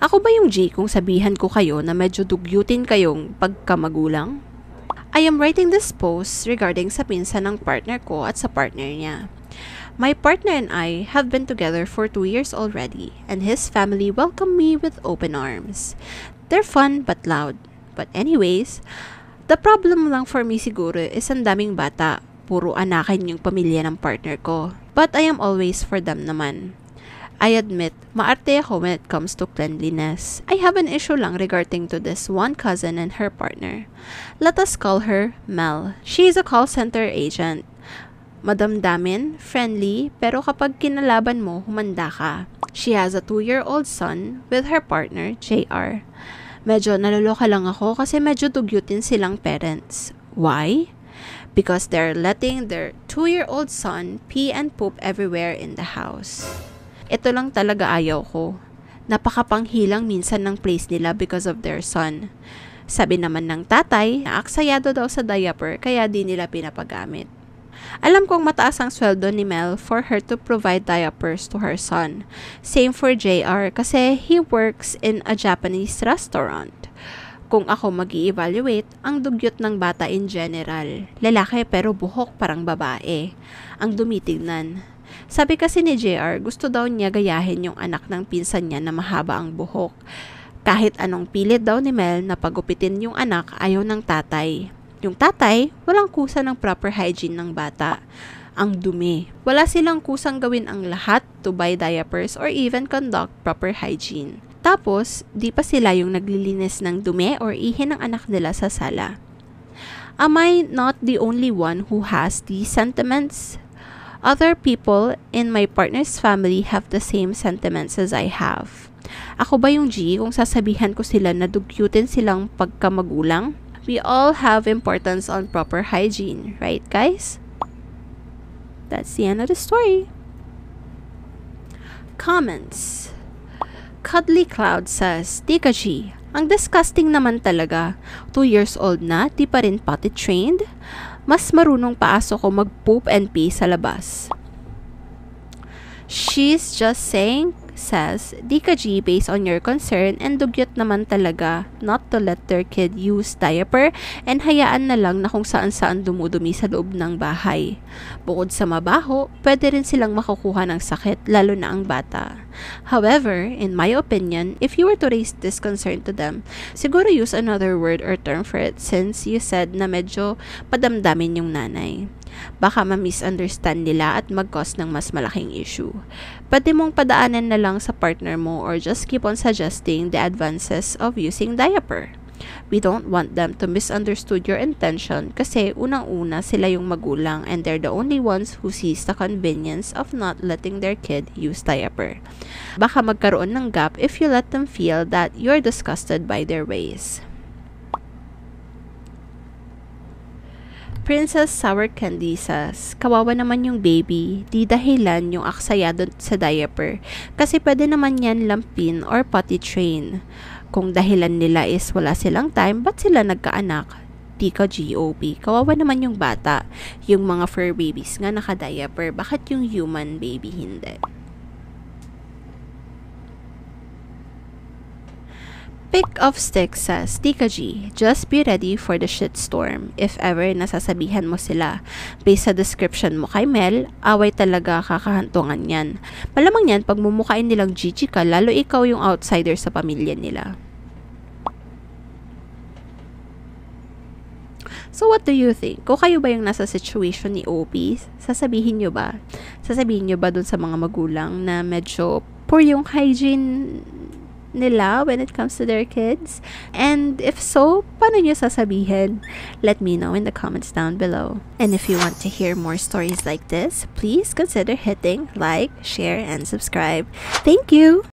Ako ba yung G kung sabihan ko kayo na medyo dugyutin kayong pagkamagulang? I am writing this post regarding sa pinsan ng partner ko at sa partner niya. My partner and I have been together for 2 years already, and his family welcomed me with open arms. They're fun but loud. But anyways, the problem lang for me siguro is ang daming bata. Puro anakin yung pamilya ng partner ko. But I am always for them naman. I admit, maarte ako when it comes to cleanliness. I have an issue lang regarding to this one cousin and her partner. Let us call her Mel. She is a call center agent. Madamdamin, friendly, pero kapag kinalaban mo, humanda ka. She has a 2-year-old son with her partner, JR. Medyo naloloka lang ako kasi medyo dugyutin silang parents. Why? Because they're letting their 2-year-old son pee and poop everywhere in the house. Ito lang talaga ayaw ko. Napakapanghilang minsan ng place nila because of their son. Sabi naman ng tatay, naaksayado daw sa diaper kaya di nila pinapagamit. Alam kong mataas ang sweldo ni Mel for her to provide diapers to her son. Same for JR kasi he works in a Japanese restaurant. Kung ako mag-i-evaluate, ang dugyot ng bata in general. Lalaki pero buhok parang babae. Ang dumitignan. Sabi kasi ni JR, gusto daw niya gayahin yung anak ng pinsan niya na mahaba ang buhok. Kahit anong pilit daw ni Mel na pagupitin yung anak, ayaw ng tatay. Yung tatay, walang kusa ng proper hygiene ng bata. Ang dumi. Wala silang kusang gawin ang lahat to buy diapers or even conduct proper hygiene. Tapos, di pa sila yung naglilinis ng dumi or ihi ng anak nila sa sala. Am I not the only one who has these sentiments? Other people in my partner's family have the same sentiments as I have. Ako ba yung G kung sasabihan ko sila na dugyutin silang pagkamagulang? We all have importance on proper hygiene, right guys? That's the end of the story. Comments. Cuddly Cloud says, Tika G, ang disgusting naman talaga. 2 years old na, di pa rin potty trained? Mas marunong pa aso ko mag-poop and pee sa labas. She's just saying, says, Dika G, based on your concern and dugyot naman talaga not to let their kid use diaper and hayaan na lang na kung saan-saan dumudumi sa loob ng bahay. Bukod sa mabaho, pwede rin silang makukuha ng sakit, lalo na ang bata. However, in my opinion, if you were to raise this concern to them, siguro use another word or term for it since you said na medyo padamdamin yung nanay. Baka ma-misunderstand nila at mag-cause ng mas malaking issue. Pwede mong padaanan na lang sa partner mo or just keep on suggesting the advances of using diaper. We don't want them to misunderstood your intention kasi unang-una sila yung magulang and they're the only ones who sees the convenience of not letting their kid use diaper. Baka magkaroon ng gap if you let them feel that you're disgusted by their ways. Princess Sour Candy says, kawawa naman yung baby, di dahilan yung aksayado sa diaper kasi pwede naman yan lampin or potty train. Kung dahilan nila is wala silang time, ba't sila nagkaanak? Tika GOP, kawawa naman yung bata. Yung mga fur babies nga naka-diaper, bakit yung human baby hindi? Pick of Stick says, Tika G, just be ready for the shitstorm if ever nasasabihan mo sila. Based sa description mo kay Mel, away talaga kakahantungan yan. Malamang yan pag mumukhain nilang Gigi ka, lalo ikaw yung outsider sa pamilya nila. So what do you think? Kung kayo ba yung nasa situation ni OP, sasabihin nyo ba? Sasabihin nyo ba dun sa mga magulang na medyo poor yung hygiene nila when it comes to their kids? And if so, paano nyo sasabihin? Let me know in the comments down below. And if you want to hear more stories like this, please consider hitting like, share, and subscribe. Thank you!